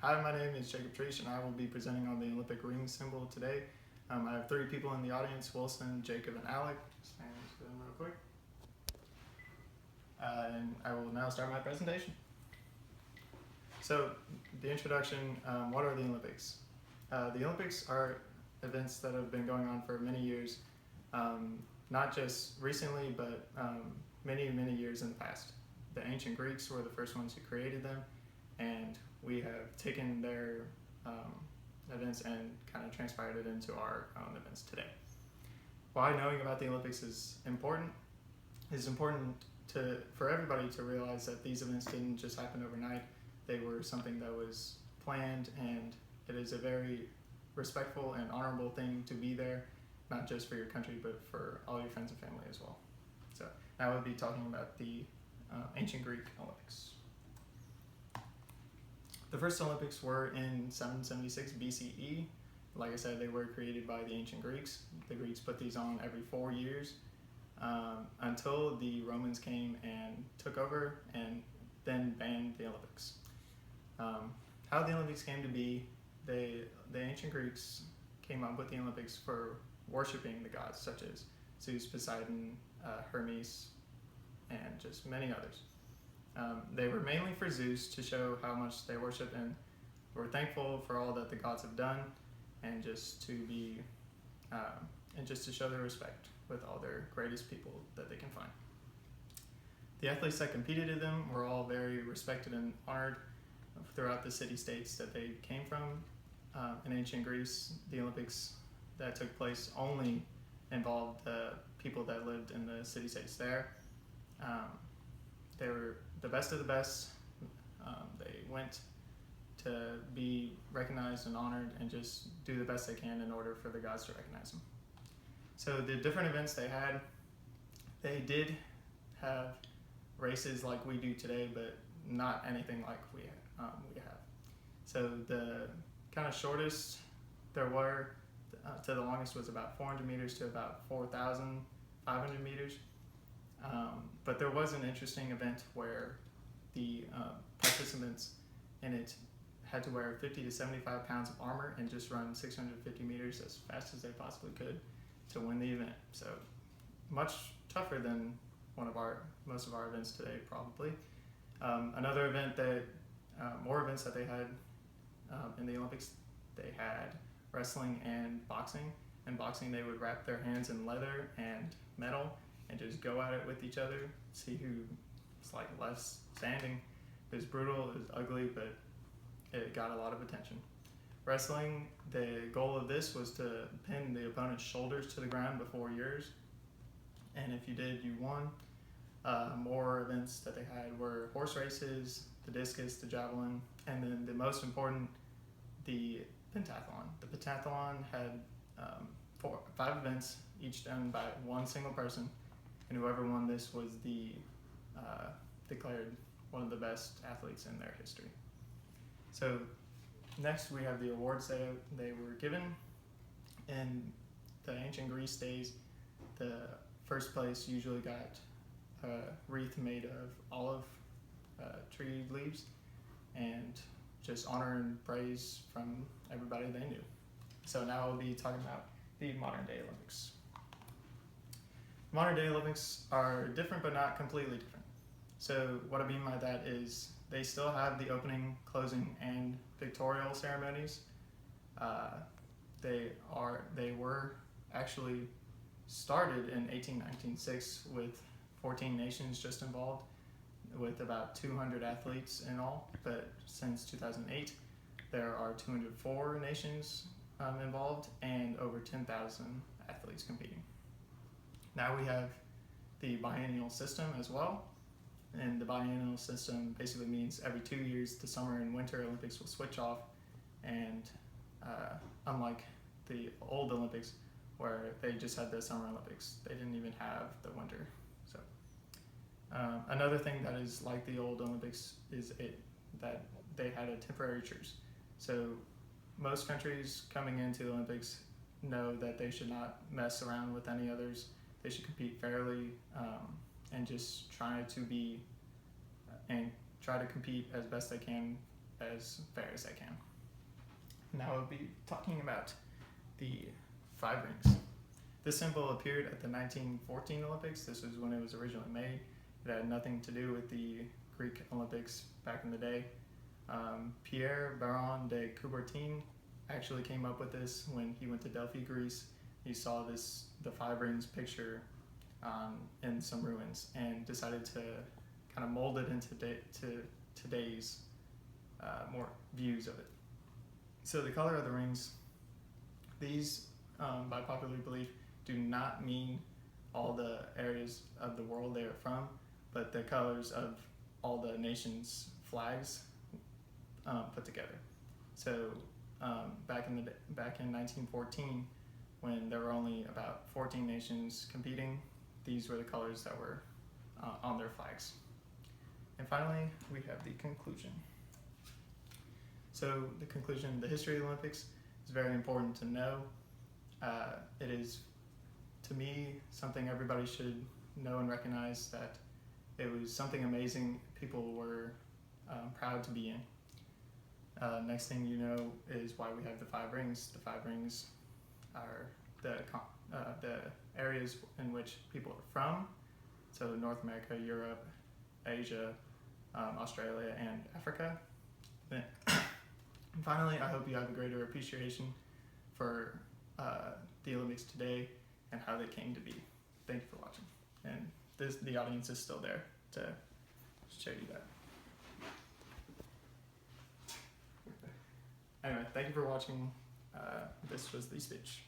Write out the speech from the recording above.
Hi, my name is Jacob Treesh, and I will be presenting on the Olympic ring symbol today. I have 3 people in the audience: Wilson, Jacob, and Alec. Stand to them real quick. And I will now start my presentation. So, the introduction, what are the Olympics? The Olympics are events that have been going on for many years, not just recently, but many, many years in the past. The ancient Greeks were the first ones who created them, and we have taken their events and kind of transpired it into our own events today. Why knowing about the Olympics is important for everybody to realize that these events didn't just happen overnight. They were something that was planned, and it is a very respectful and honorable thing to be there, not just for your country, but for all your friends and family as well. So now we'll be talking about the ancient Greek Olympics. The first Olympics were in 776 BCE. Like I said, they were created by the ancient Greeks. The Greeks put these on every 4 years until the Romans came and took over and then banned the Olympics. How the Olympics came to be, the ancient Greeks came up with the Olympics for worshiping the gods such as Zeus, Poseidon, Hermes, and just many others. They were mainly for Zeus to show how much they worship and were thankful for all that the gods have done, and just to show their respect with all their greatest people that they can find. The athletes that competed in them were all very respected and honored throughout the city-states that they came from. In ancient Greece, the Olympics that took place only involved the people that lived in the city-states there. They were the best of the best. They went to be recognized and honored and just do the best they can in order for the gods to recognize them. So the different events they did have races like we do today, but not anything like we have. So the kind of shortest there were to the longest was about 400 meters to about 4,500 meters. But there was an interesting event where the participants in it had to wear 50 to 75 pounds of armor and just run 650 meters as fast as they possibly could to win the event. So much tougher than most of our events today, probably. Another event more events that they had in the Olympics, they had wrestling and boxing. In boxing, they would wrap their hands in leather and metal and just go at it with each other, see who's like less standing. It was brutal, it was ugly, but it got a lot of attention. Wrestling, the goal of this was to pin the opponent's shoulders to the ground before yours, and if you did, you won. More events that they had were horse races, the discus, the javelin, and then the most important, the pentathlon. The pentathlon had 5 events, each done by one single person, and whoever won this was declared one of the best athletes in their history. So next we have the awards that they were given. In the ancient Greece days, the first place usually got a wreath made of olive tree leaves and just honor and praise from everybody they knew. So now I'll be talking about the modern day Olympics. Modern day Olympics are different, but not completely different. So what I mean by that is they still have the opening, closing, and pictorial ceremonies. They were actually started in 1896 with 14 nations just involved, with about 200 athletes in all. But since 2008, there are 204 nations involved and over 10,000 athletes competing. Now we have the biennial system as well. And the biennial system basically means every 2 years, the summer and winter Olympics will switch off. And unlike the old Olympics, where they just had the Summer Olympics, they didn't even have the winter. So another thing that is like the old Olympics is that they had a temporary truce. So most countries coming into the Olympics know that they should not mess around with any others. They should compete fairly and just try to compete as best they can as fair as I can. Now I'll be talking about the 5 rings. This symbol appeared at the 1914 Olympics. This was when it was originally made. It had nothing to do with the Greek Olympics back in the day. Pierre Baron de Coubertin actually came up with this when he went to Delphi, Greece. He saw the 5 rings picture in some ruins and decided to kind of mold it into today's more views of it. So the color of the rings, these, by popular belief, do not mean all the areas of the world they are from, but the colors of all the nations' flags put together. So back in 1914, when there were only about 14 nations competing, these were the colors that were on their flags. And finally, we have the conclusion. So the conclusion, the history of the Olympics is very important to know. It is, to me, something everybody should know and recognize, that it was something amazing people were proud to be in. Next thing you know is why we have the 5 rings. The 5 rings are the areas in which people are from, so North America, Europe, Asia, Australia, and Africa. And finally, I hope you have a greater appreciation for the Olympics today and how they came to be. Thank you for watching. And the audience is still there to show you that. Anyway, thank you for watching. This was the speech.